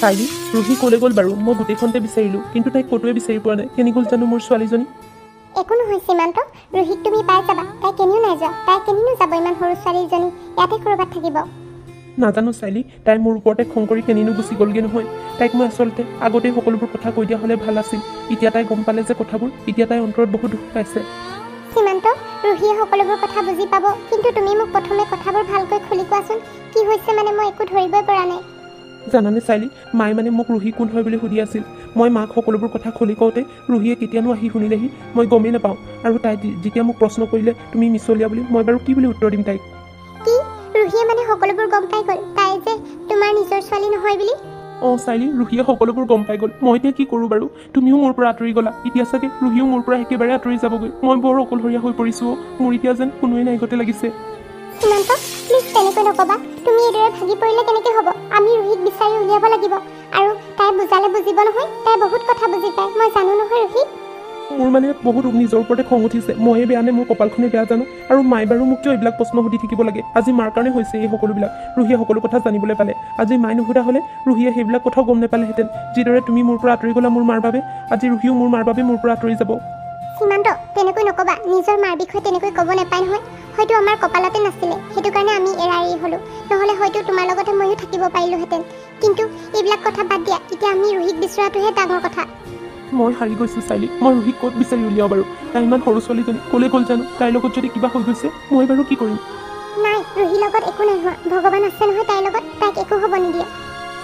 চাইলি ৰুহি ক'লে গ'ল বাৰু মই গোটেইখনতে বিচাৰিলোঁ কিন্তু তাইক ক'তোৱে বিচাৰি পোৱা নাই কেনি গ'ল জানো মোৰ ছোৱালীজনী একো নহয় সীমান্ত ৰুহিক তুমি পাই যাবা তাই কেনিও নাই যোৱা তাই কেনিনো যাব ইমান সৰু ছোৱালীজনী ইয়াতে ক'ৰবাত থাকিব নাজানো চাইলি তাই মোৰ ওপৰতে খং কৰি কেনিনো গুচি গ'লগৈ নহয় তাইক মই আচলতে আগতেই সকলোবোৰ কথা কৈ দিয়া হ'লে ভাল আছিল এতিয়া তাই গম পালে যে কথাবোৰ এতিয়া তাই অন্তৰত বহুত দুখ পাইছে সীমান্ত ৰুহিয়ে সকলোবোৰ কথা বুজি পাব কিন্তু তুমি মোক প্ৰথমে কথাবোৰ ভালকৈ খুলি কোৱাচোন কি হৈছে মানে মই একো ধৰিবই পৰা নাই জানানে চাইলি মায়ে মানে মোক ৰুহি কোন হয় বুলি সুধি আছিল মই মাক সকলোবোৰ কথা খুলি কওঁতে ৰুহিয়ে কেতিয়ানো আহি শুনিলেহি মই গমেই নাপাওঁ আৰু তাই যেতিয়া মোক প্ৰশ্ন কৰিলে তুমি মিছলীয়া বুলি মই বাৰু কি বুলি উত্তৰ দিম তাইক কি ৰুহিয়ে মানে সকলোবোৰ গম পাই গ'ল তাই যে তোমাৰ নিজৰ ছোৱালী নহয় বুলি অঁ চাইলি ৰুহিয়ে সকলোবোৰ গম পাই গ'ল মই এতিয়া কি কৰোঁ বাৰু তুমিও মোৰ পৰা আঁতৰি গ'লা এতিয়া চাগে ৰুহিও মোৰ পৰা একেবাৰে আঁতৰি যাবগৈ মই বৰ অকলশৰীয়া হৈ পৰিছোঁ মোৰ এতিয়া যেন কোনোৱে নাই গতে লাগিছে সীমান্ত প্লিজ তেনেকৈ নক'বা তুমি এইদৰে ভাগি পৰিলে কেনেকৈ হ'ব আমি ৰুহিক বিচাৰি উলিয়াব লাগিব আৰু তাই বুজালে বুজিব নহয় তাই বহুত কথা বুজি পায় মই জানো নহয় ৰুহিক মোৰ মানে বহুত নিজৰ ওপৰতে খং উঠিছে ময়ে বেয়া নে মোৰ কপালখনে বেয়া জানো আৰু মায়ে বাৰু মোক কিয় এইবিলাক প্ৰশ্ন সুধি থাকিব লাগে আজি মাৰ কাৰণে হৈছে এই সকলোবিলাক ৰুহিয়ে সকলো কথা জানিবলৈ পালে আজি মায়ে নুসুধা হ'লে ৰুহিয়ে সেইবিলাক কথাও গম নাপালেহেঁতেন যিদৰে তুমি মোৰ পৰা আঁতৰি গ'লা মোৰ মাৰ বাবে আজি ৰুহিও মোৰ মাৰ বাবে মোৰ পৰা আঁতৰি যাব সীমান্ত তেনেকৈ নক'বা নিজৰ মাৰ বিষয়ে তেনেকৈ ক'ব নাপায় নহয় হয়তো আমাৰ কপালতে নাছিলে সেইটো কাৰণে আমি এৰি হ'লোঁ নহ'লে হয়তো তোমাৰ লগতে ময়ো থাকিব পাৰিলোহেঁতেন কিন্তু এইবিলাক কথা বাদ দিয়া এতিয়া আমি ৰুহিক বিচৰাটোহে ডাঙৰ কথা মই হাৰি গৈছোঁ চাইলি মই ৰুহিক ক'ত বিচাৰি উলিয়াওঁ বাৰু তাই ইমান সৰু ছোৱালীজনী ক'লে গ'ল জানো তাইৰ লগত যদি কিবা হৈ গৈছে মই বাৰু কি কৰিম নাই ৰুহিৰ লগত একো নাই হোৱা ভগৱান আছে নহয় তাইৰ লগত তাইক একো হ'ব নিদিয়ে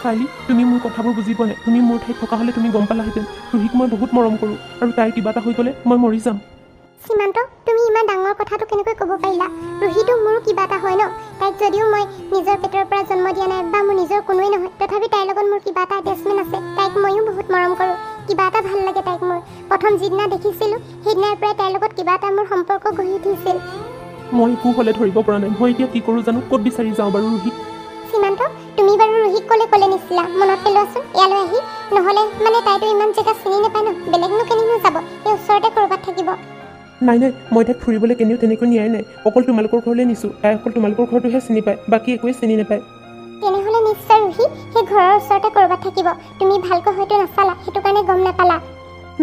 চাইলি তুমি মোৰ কথাবোৰ বুজি পোৱা নাই তুমি মোৰ ঠাইত থকা হ'লে তুমি গম পালাহেঁতেন ৰুহিক মই বহুত মৰম কৰোঁ আৰু তাইৰ কিবা এটা হৈ গ'লে মই মৰি যাম সীমান্ত তুমি ইমান ডাঙৰ কথাটো কেনেকৈ ক'ব পাৰিলা ৰুহিটো মোৰো কিবা এটা হয় ন তাইক যদিও মই নিজৰ পেটৰ পৰা জন্ম দিয়া নাই বা মোৰ নিজৰ কোনোৱেই নহয় তথাপি তাইৰ লগত মোৰ কিবা এটা এটেচমেণ্ট আছে তাইক ময়ো বহুত মৰম কৰোঁ কিবা এটা ভাল লাগে তাইক মোৰ প্ৰথম যিদিনা দেখিছিলোঁ সেইদিনাৰ পৰাই তাইৰ লগত কিবা এটা মোৰ সম্পৰ্ক গঢ়ি উঠিছিল মই একো হ'লে ধৰিব পৰা নাই মই এতিয়া কি কৰোঁ জানো ক'ত বিচাৰি যাওঁ বাৰু ৰুহিক সীমান্ত তুমি বাৰু ৰুহিক ক'লে নিছিলা মনত পেলোৱাচোন ইয়ালৈ আহি নহ'লে মানে তাইতো ইমান জেগা চিনি নাপায় ন বেলেগনো কেনিনো যাব এই ওচৰতে ক'ৰবাত থাকিব নাই মই তাইক ফুৰিবলৈ কেনিও তেনেকৈ নিয়াই নাই অকল তোমালোকৰ ঘৰলৈ নিছোঁ তাই অকল তোমালোকৰ ঘৰটোহে চিনি পায় বাকী একোৱে চিনি নাপায় তেনেহ'লে নিশ্চয় ৰুহি সেই ঘৰৰ ওচৰতে ক'ৰবাত থাকিব তুমি ভালকৈ হয়তো নাচালা সেইটো কাৰণে গম নাপালা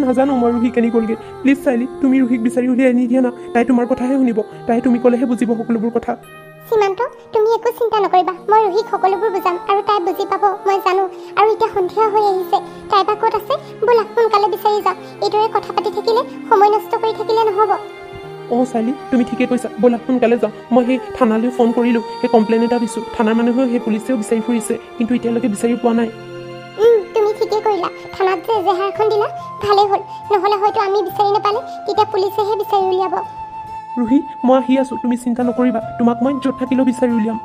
নাজানো মই ৰুহি কেনি গ'লগৈ প্লিজ চাইলি তুমি ৰুহিক বিচাৰি উলিয়াই আনি দিয়া না তাই তোমাৰ কথাহে শুনিব তাই তুমি ক'লেহে বুজিব সকলোবোৰ কথা সীমান্ত তুমি একো চিন্তা নকৰিবা মই ৰুহিক সকলোবোৰ বুজাম আৰু তাই বুজি পাব মই জানো আৰু এতিয়া সন্ধিয়া হৈ আহিছে তাই বা ক'ত আছে ব'লা সোনকালে বিচাৰি যাওঁ এইদৰে কথা পাতি থাকিলে সময় নষ্ট কৰি থাকিলে নহ'ব অঁ চাইলি তুমি ঠিকে কৈছা ব'লা সোনকালে যাওঁ মই সেই থানালৈ ফোন কৰিলোঁ সেই কমপ্লেইন এটা দিছোঁ থানাৰ মানুহেও সেই পুলিচেও বিচাৰি ফুৰিছে কিন্তু এতিয়ালৈকে বিচাৰি পোৱা নাই তুমি ঠিকেই কৰিলা থানাত যে এজাহাৰখন দিলা ভালেই হ'ল নহ'লে হয়তো আমি বিচাৰি নাপালে তেতিয়া পুলিচেহে বিচাৰি উলিয়াব ৰুহি মই আহি আছোঁ তুমি চিন্তা নকৰিবা তোমাক মই য'ত থাকিলেও বিচাৰি উলিয়াম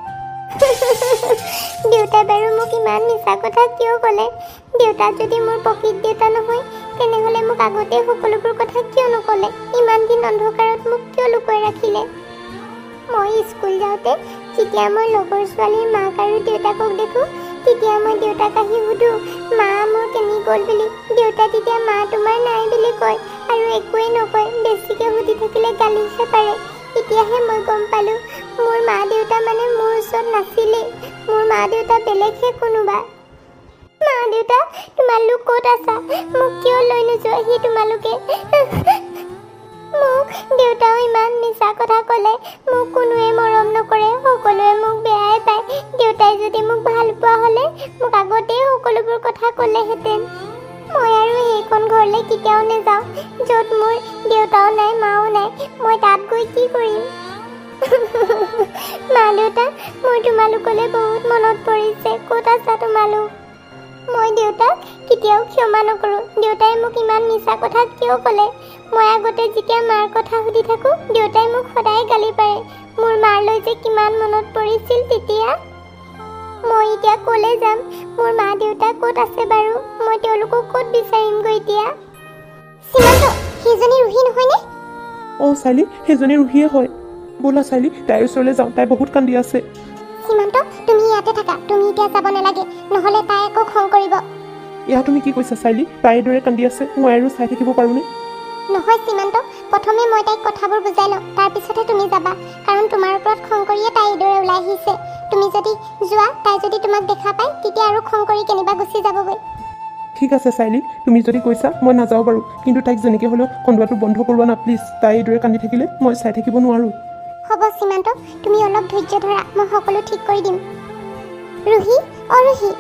দেউতাই বাৰু মোক ইমান মিছা কথা কিয় ক'লে দেউতা যদি মোৰ প্ৰকৃত দেউতা নহয় তেনেহ'লে মোক আগতে সকলোবোৰ কথা কিয় নক'লে ইমান দিন অন্ধকাৰত মোক কিয় লুকুৱাই ৰাখিলে মই স্কুল যাওঁতে যেতিয়া মই লগৰ ছোৱালীৰ মাক আৰু দেউতাকক দেখোঁ তেতিয়া মই দেউতাক আহি সুধোঁ মা মোৰ কেনি গ'ল বুলি দেউতা তেতিয়া মা তোমাৰ নাই বুলি কয় আৰু একোৱেই নকয় বেছিকৈ সুধি থাকিলে গালিহে পাৰে এতিয়াহে মই গম পালোঁ মোৰ মা দেউতা মানে মোৰ ওচৰত নাছিলেই মোৰ মা দেউতা বেলেগহে কোনোবা মা দেউতা তোমালোক ক'ত আছা মোক কিয় লৈ নোযোৱাহি তোমালোকে মোক দেউতাও ইমান মিছা কথা ক'লে মোক কোনোৱে মৰম নকৰে সকলোৱে মোক বেয়াই পায় দেউতাই যদি মোক ভাল পোৱা হ'লে মোক আগতেই সকলোবোৰ কথা ক'লেহেঁতেন মই আৰু সেইখন ঘৰলৈ কেতিয়াও নাযাওঁ য'ত মোৰ দেউতাও নাই মাও নাই মই তাত গৈ কি কৰিম মা দেউতা মোৰ তোমালোকলৈ বহুত মনত পৰিছে ক'ত আছা তোমালোক মই দেউতাক কেতিয়াও ক্ষমা নকৰোঁ দেউতাই মোক ইমান মিছা কথা কিয় ক'লে মই আগতে যেতিয়া মাৰ কথা সুধি থাকোঁ দেউতাই মোক সদায় গালি পাৰে মোৰ মাৰলৈ যে কিমান মনত পৰিছিল তেতিয়া মই এতিয়া ক'লে যাম মোৰ মা দেউতা ক'ত আছে বাৰু মই তেওঁলোকক ক'ত বিচাৰিমগৈ এতিয়া সীমান্ত সেইজনী ৰুহি নহয়নে অঁ চাইলি সেইজনী ৰুহিয়ে হয় ব'লা চাইলি তাইৰ ওচৰলৈ যাওঁ তাই বহুত কান্দি আছে সীমান্ত তুমি ইয়াতে থাকা তুমি এতিয়া যাব নালাগে নহ'লে তাই আকৌ খং কৰিব এয়া তুমি কি কৈছা চাইলি তাইৰ দৰে কান্দি আছে মই আৰু চাই থাকিব পাৰোঁনে নহয় সীমান্ত প্ৰথমে মই তাইক কথাবোৰ বুজাই লওঁ তাৰপিছতহে তুমি যাবা কাৰণ তোমাৰ ওপৰত খং কৰিয়ে তাই এইদৰে ওলাই আহিছে তুমি যদি যোৱা তাই যদি তোমাক দেখা পায় তেতিয়া আৰু খং কৰি কেনিবা গুচি গুচি যাবগৈ ঠিক আছে চাইলি, তুমি যদি কৈছা মই নাযাওঁ বাৰু, কিন্তু তাইক যেনেকৈ হ'লেও কন্দোৱাটো বন্ধ কৰোৱা না প্লিজ। তাই এইদৰে কান্দি থাকিলে মই চাই থাকিব নোৱাৰোঁ। হ'ব সীমান্ত, তুমি অলপ ধৈৰ্য ধৰা, মই সকলো ঠিক কৰি দিম। ৰুহি, ৰুহি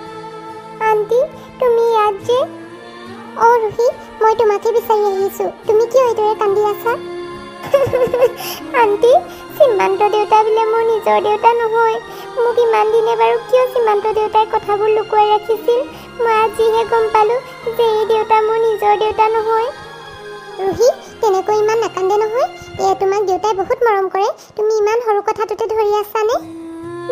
আণ্টি তুমি ইয়াত যে? ৰুহি, মই তোমাকে বিচাৰি আহিছোঁ, তুমি কিয় এইদৰে কান্দি আছা? আণ্টি, সীমান্ত দেউতা বোলে মোৰ নিজৰ দেউতা নহয়। মোক ইমান দিনে বাৰু কিয় সীমান্ত দেউতাই কথাবোৰ লুকুৱাই ৰাখিছিল? মই আজিহে গম পালোঁ যে এই দেউতা মোৰ নিজৰ দেউতা নহয়। ৰুহি, তেনেকৈ ইমান নাকান্দে নহয়, এয়া তোমাক দেউতাই বহুত মৰম কৰে। তুমি ইমান সৰু কথাটোতে ধৰি আছানে?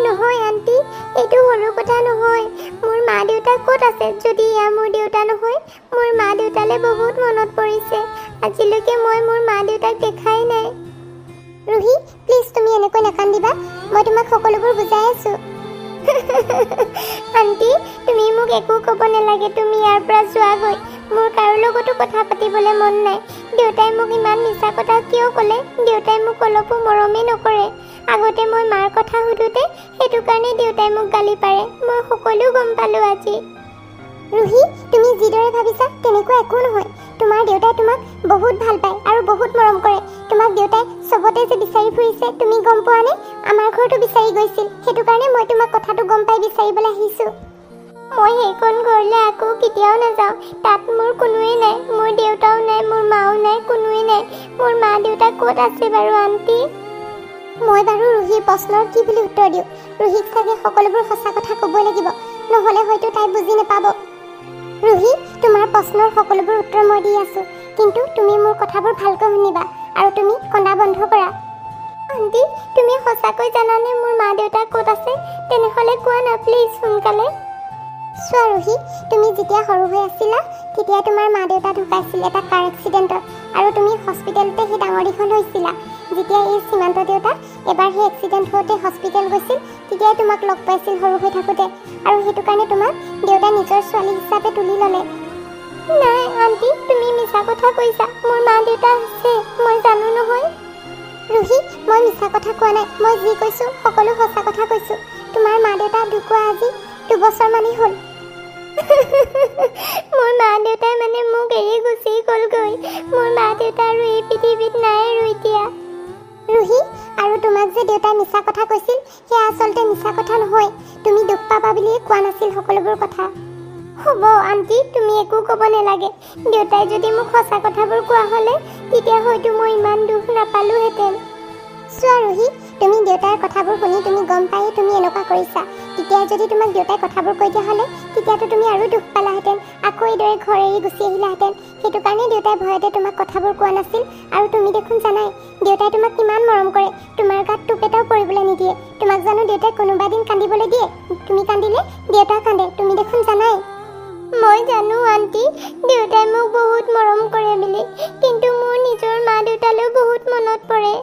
নহয় আণ্টি, এইটো সৰু কথা নহয়। মোৰ মা দেউতা ক'ত আছে যদি এয়া মোৰ দেউতা নহয়? মোৰ মা দেউতালৈ বহুত মনত পৰিছে। আজিলৈকে মই মোৰ মা দেউতাক দেখাই নাই। ৰুহি, প্লিজ তুমি এনেকৈ নাকান্দিবা, মই তোমাক সকলোবোৰ বুজাই আছোঁ। আণ্টি, তুমি মোক একো ক'ব নালাগে, তুমি ইয়াৰ পৰা যোৱাগৈ। মোৰ কাৰো লগতো কথা পাতিবলৈ মন নাই। দেউতাই মোক ইমান মিছা কথা কিয় ক'লে? দেউতাই মোক অলপো মৰমেই নকৰে। আগতে মই মাৰ কথা সুধোতে সেইটো কাৰণে দেউতাই মোক গালি পাৰে। মই সকলো গম পালোঁ আজি। ৰুহি, তুমি যিদৰে ভাবিছা তেনেকুৱা একো নহয়। তোমাৰ দেউতাই তোমাক বহুত ভাল পায় আৰু বহুত মৰম কৰে। তোমাক দেউতাই চবতে যে বিচাৰি ফুৰিছে তুমি গম পোৱা নে? আমাৰ ঘৰতো বিচাৰি গৈছিল, সেইটো কাৰণে মই তোমাক কথাটো গম পাই বিচাৰিবলৈ আহিছোঁ। মই সেইখন ঘৰলৈ আকৌ কেতিয়াও নাযাওঁ। তাত মোৰ কোনোৱেই নাই, মোৰ দেউতাও নাই, মোৰ মাও নাই, কোনোৱেই নাই। মোৰ মা দেউতা ক'ত আছে বাৰু আণ্টি? মই বাৰু ৰুহিৰ প্ৰশ্নৰ কি বুলি উত্তৰ দিওঁ? ৰুহিক চাগে সকলোবোৰ সঁচা কথা ক'বই লাগিব, নহ'লে হয়তো তাই বুজি নাপাব। ৰুহি, তোমাৰ প্ৰশ্নৰ সকলোবোৰ উত্তৰ মই দি আছোঁ, কিন্তু তুমি মোৰ কথাবোৰ ভালকৈ শুনিবা আৰু তুমি কন্দা বন্ধ কৰা। আণ্টি, তুমি সঁচাকৈ জানানে মোৰ মা দেউতা ক'ত আছে? তেনেহ'লে কোৱা না প্লিজ সোনকালে। চোৱা ৰুহি, তুমি যেতিয়া সৰু হৈ আছিলা তেতিয়া তোমাৰ মা দেউতা ঢুকাইছিল এটা কাৰ এক্সিডেণ্টত, আৰু তুমি হস্পিটেলতে সেই ডাঙৰ দীঘল হৈছিলা। যেতিয়া এই সীমান্ত দেউতা এবাৰ সেই এক্সিডেণ্ট হওঁতে হস্পিটেল গৈছিল, তেতিয়াই তোমাক লগ পাইছিল সৰু হৈ থাকোঁতে, আৰু সেইটো কাৰণে তোমাক দেউতাই নিজৰ ছোৱালী হিচাপে তুলি ল'লে। নাই আণ্টি, তুমি মিছা কথা কৈছা। মোৰ মা দেউতা আছে, মই জানো নহয়। ৰুহি, মই মিছা কথা কোৱা নাই, মই যি কৈছোঁ সকলো সঁচা কথা কৈছোঁ। তোমাৰ মা দেউতা ঢুকুৱা আজি 2 বছৰমানেই হ'ল। মোৰ মা দেউতাই মানে মোক এৰি গুচি গ'লগৈ। মোৰ মা দেউতা আৰু এই পৃথিৱীত নাই আৰু এতিয়া। ৰুহি, আৰু তোমাক যে দেউতাই মিছা কথা কৈছিল সেয়া আচলতে মিছা কথা নহয়। তুমি দুখ পাবা বুলিয়ে কোৱা নাছিল সকলোবোৰ কথা। হ'ব আণ্টি, তুমি একো ক'ব নালাগে। দেউতাই যদি মোক সঁচা কথাবোৰ কোৱা হ'লে তেতিয়া হয়তো মই ইমান দুখ নাপালোহেঁতেন। চোৱা ৰুহি, তুমি দেউতাৰ কথাবোৰ শুনি তুমি গম পায়ে তুমি এনেকুৱা কৰিছা। তেতিয়া যদি তোমাক দেউতাই কথাবোৰ কৈ দিয়া হ'লে তেতিয়াতো তুমি আৰু দুখ পালাহেঁতেন, আকৌ এইদৰে ঘৰ এৰি গুচি আহিলাহেঁতেন। সেইটো কাৰণে দেউতাই ভয়তে তোমাক কথাবোৰ কোৱা নাছিল। আৰু তুমি দেখোন জানাই দেউতাই তোমাক কিমান মৰম কৰে, তোমাৰ গাত টোপ এটাও পৰিবলৈ নিদিয়ে। তোমাক জানো দেউতাই কোনোবা দিন কান্দিবলৈ দিয়ে? তুমি কান্দিলে দেউতা কান্দে, তুমি দেখোন জানাই। মই জানো আণ্টি, দেউতাই মোক বহুত মৰম কৰে বুলি, কিন্তু মোৰ নিজৰ মা দেউতালৈও বহুত মনত পৰে।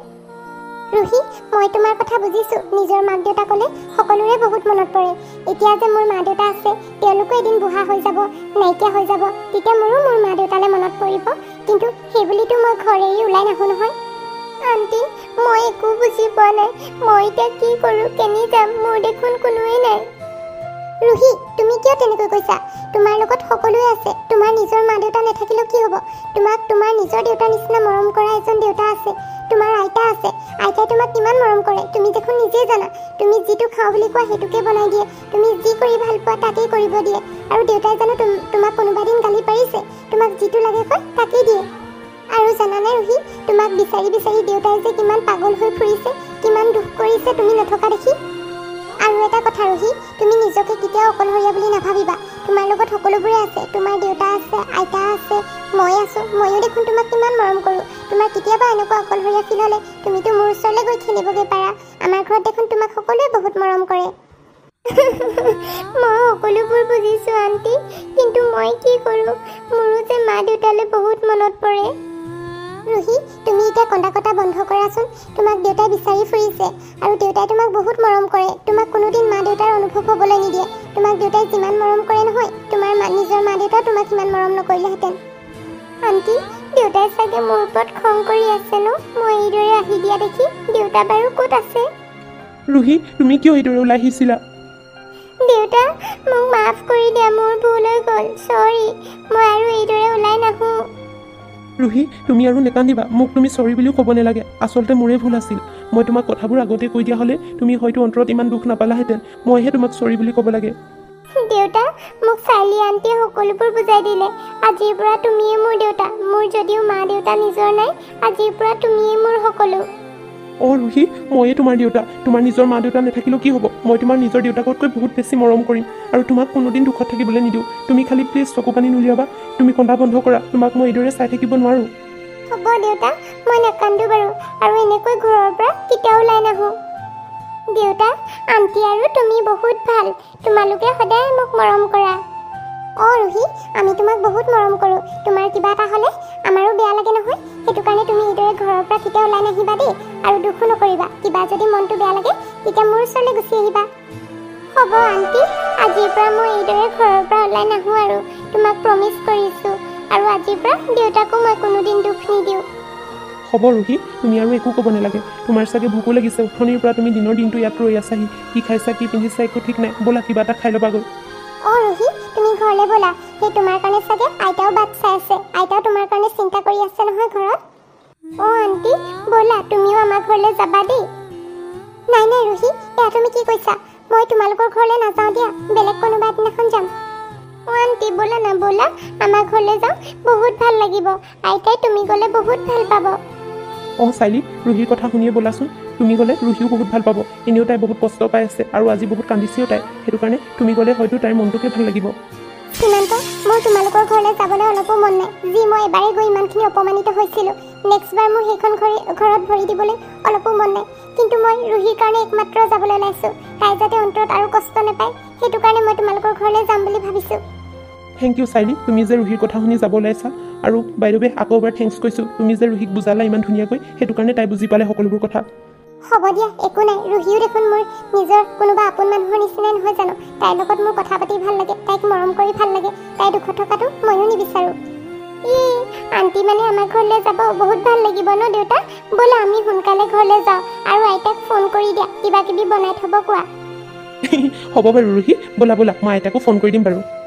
ৰুহি, মই তোমাৰ কথা বুজিছোঁ। নিজৰ মাক দেউতাকলৈ সকলোৰে বহুত মনত পৰে। এতিয়া যে মোৰ মা দেউতা আছে, তেওঁলোকো এদিন বুঢ়া হৈ যাব, নাইকিয়া হৈ যাব, তেতিয়া মোৰো মোৰ মা দেউতালৈ মনত পৰিব। কিন্তু সেইবুলিতো মই ঘৰ এৰি ওলাই নাহোঁ নহয়। আণ্টি, মই একো বুজি পোৱা নাই। মই এতিয়া কি কৰোঁ, কেনি যাম? মোৰ দেখোন কোনোৱেই নাই। ৰুহি, তুমি কিয় তেনেকৈ কৈছা? তোমাৰ লগত সকলোৱে আছে। তোমাৰ নিজৰ মা দেউতা নাথাকিলেও কি হ'ব? তোমাক তোমাৰ নিজৰ দেউতাৰ নিচিনা মৰম কৰা এজন দেউতা আছে। তোমাৰ আইতা আছে, আইতাই তোমাক কিমান মৰম কৰে তুমি দেখোন নিজেই জানা। তুমি যিটো খাওঁ বুলি কোৱা সেইটোকে বনাই দিয়ে, তুমি যি কৰি ভাল পোৱা তাকেই কৰিব দিয়ে। আৰু দেউতাই জানো তোমাক কোনোবা দিন গালি পাৰিছে? তোমাক যিটো লাগে কয় তাকেই দিয়ে। আৰু জানানে ৰুহি, তোমাক বিচাৰি বিচাৰি দেউতাই যে কিমান পাগল হৈ ফুৰিছে, কিমান দুখ কৰিছে তুমি নথকা দেখি। আৰু এটা কথা ৰুহি, তুমি নিজকে কেতিয়াও অকলশৰীয়া বুলি নাভাবিবা। তোমাৰ লগত সকলোবোৰে আছে, তোমাৰ দেউতা আছে, আইতা আছে, মই আছোঁ। ময়ো দেখোন তোমাক কিমান মৰম কৰোঁ। তোমাৰ কেতিয়াবা এনেকুৱা অকলশৰীয়া ফিল হ'লে তুমিতো মোৰ ওচৰলৈ গৈ খেলিবগৈ পাৰা। আমাৰ ঘৰত দেখোন তোমাক সকলোৱে বহুত মৰম কৰে। মই সকলোবোৰ বুজিছোঁ আণ্টি, কিন্তু মই কি কৰোঁ? মোৰো যে মা দেউতালৈ বহুত মনত পৰে। ৰুহি, তুমি এতিয়া কন্দা কটা বন্ধ কৰাচোন। তোমাক দেউতাই বিচাৰি ফুৰিছে, আৰু দেউতাই তোমাক বহুত মৰম কৰে। তোমাক কোনোদিন মা দেউতাৰ অনুভৱ হ'বলৈ নিদিয়ে। তোমাক দেউতাই যিমান মৰম কৰে নহয়, তোমাৰ নিজৰ মা দেউতাও তোমাক সিমান মৰম নকৰিলেহেঁতেন। আণ্টি, দেউতাই চাগে মোৰ ওপৰত খং কৰি আছে ন? মই এইদৰে আহি দিয়া দেখি। দেউতা বাৰু ক'ত আছে? ৰুহি, তুমি কিয় এইদৰে ওলাই আহিছিলা? দেউতা, মোক মাফ কৰি দিয়া, মোৰ ভুল হৈ গ'ল চৰি মই আৰু এইদৰে ওলাই নাহোঁ ৰুহি তুমি আৰু নেকান্দিবা মোক তুমি চৰি বুলিও ক'ব নালাগে আচলতে মোৰে ভুল আছিল মই তোমাক কথাবোৰ আগতে কৈ দিয়া হ'লে তুমি হয়তো অন্তৰত ইমান দুখ নাপালাহেঁতেন মইহে তোমাক চৰি বুলি ক'ব লাগে দেউতা মোক চাৰ্লি আণ্টিয়ে সকলোবোৰ বুজাই দিলে আজিৰ পৰা তুমিয়ে মোৰ দেউতা মোৰ যদিও মা দেউতা নিজৰ নাই আজিৰ পৰা তুমিয়ে মোৰ সকলো অঁ ৰুহি ময়ে তোমাৰ দেউতা তোমাৰ নিজৰ মা দেউতা নাথাকিলেও কি হ'ব মই তোমাৰ নিজৰ দেউতাকতকৈ বহুত বেছি মৰম কৰিম আৰু তোমাক কোনোদিন দুখত থাকিবলৈ নিদিওঁ তুমি খালি প্লিজ চকু পানী নুলিয়াবা তুমি কন্দা বন্ধ কৰা তোমাক মই এইদৰে চাই থাকিব নোৱাৰোঁ হ'ব দেউতা মই নাকান্দো বাৰু আৰু এনেকৈ ঘৰৰ পৰা কেতিয়াও ওলাই নাহোঁ দেউতা আণ্টি আৰু তুমি বহুত ভাল তোমালোকে সদায় মোক মৰম কৰা অঁ ৰুহি আমি তোমাক বহুত মৰম কৰোঁ তোমাৰ কিবা এটা হ'লে আমাৰো বেয়া লাগে নহয় সেইটো কাৰণে তুমি এইদৰে ঘৰৰ পৰা কেতিয়াও ওলাই নাহিবা দেই আৰু দুখো নকৰিবা কিবা যদি মনটো বেয়া লাগে তেতিয়া মোৰ ওচৰলৈ গুচি আহিবা হ'ব আণ্টি আজিৰ পৰা মই এইদৰে ঘৰৰ পৰা ওলাই নাহোঁ আৰু তোমাক প্ৰমিছ কৰিছোঁ আৰু আজিৰ পৰা দেউতাকো মই কোনোদিন দুখ নিদিওঁ হ'ব ৰুহি তুমি আৰু একো ক'ব নালাগে তোমাৰ চাগে ভোকো লাগিছে উঠনিৰ পৰা তুমি দিনৰ দিনটো ইয়াত ৰৈ আছাহি কি খাইছা কি পিন্ধিছা একো ঠিক নাই ব'লা কিবা এটা খাই ল'বা গৈ অঁ ৰুহি তুমি ঘৰলৈ ব'লা সেই তোমাৰ কাৰণে চাগে আইতাও বাট চাই আছে আইতাও তোমাৰ কাৰণে চিন্তা কৰি আছে নহয় ঘৰত অঁ আণ্টি ব'লা তুমিও আমাৰ ঘৰলৈ যাবা দেই নাই নাই ৰুহি এয়া তুমি কি কৈছা মই তোমালোকৰ ঘৰলৈ নাযাওঁ দিয়া বেলেগ কোনোবা এদিনাখন যাম অঁ আণ্টি ব'লা না ব'লা আমাৰ ঘৰলৈ যাওঁ বহুত ভাল লাগিব আইতাই তুমি গ'লে বহুত ভাল পাব অঁ চাইলি ৰুহিৰ কথা শুনিয়ে ব'লাচোন তুমি গ'লে ৰুহিও বহুত ভাল পাব এনেও তাই বহুত কষ্ট পাই আছে আৰু আজি বহুত কান্দিছেও তাই সেইটো কাৰণে তুমি গ'লে হয়তো তাইৰ মনটোকে ভাল লাগিব সীমান্ত মোৰ তোমালোকৰ ঘৰলৈ যাবলৈ অলপো মন নাই যি মই এবাৰেই গৈ ইমানখিনি অপমানিত হৈছিলোঁ নেক্সটবাৰ মোৰ সেইখন ঘৰত ভৰি দিবলৈ অলপো মন নাই কিন্তু মই ৰুহিৰ কাৰণে একমাত্ৰ যাবলৈ ওলাইছোঁ তাই যাতে অন্তৰত আৰু কষ্ট নাপায় সেইটো কাৰণে মই তোমালোকৰ ঘৰলৈ যাম বুলি ভাবিছোঁ থেংক ইউ চাইলি তুমি যে ৰুহিৰ কথা শুনি যাব ওলাইছা আৰু বাইদেৱে আকৌ এবাৰ থেংকছ কৈছোঁ তুমি যে ৰুহিক বুজালা ইমান ধুনীয়াকৈ সেইটো কাৰণে তাই বুজি পালে সকলোবোৰ কথা হ'ব দিয়া একো নাই ৰুহিও দেখোন মোৰ নিজৰ কোনোবা আপোন মানুহৰ নিচিনাই নহয় জানো তাইৰ লগত মোৰ কথা পাতি ভাল লাগে তাইক মৰম কৰি ভাল লাগে তাই দুখত থকাটো ময়ো নিবিচাৰোঁ আণ্টি মানে আমাৰ ঘৰলৈ যাব বহুত ভাল লাগিব ন দেউতা ব'লা আমি সোনকালে ঘৰলৈ যাওঁ আৰু আইতাক ফোন কৰি দিয়া কিবা কিবি বনাই থ'ব কোৱা হ'ব বাৰু ৰুহি ব'লা ব'লা মই আইতাকো ফোন কৰি দিম বাৰু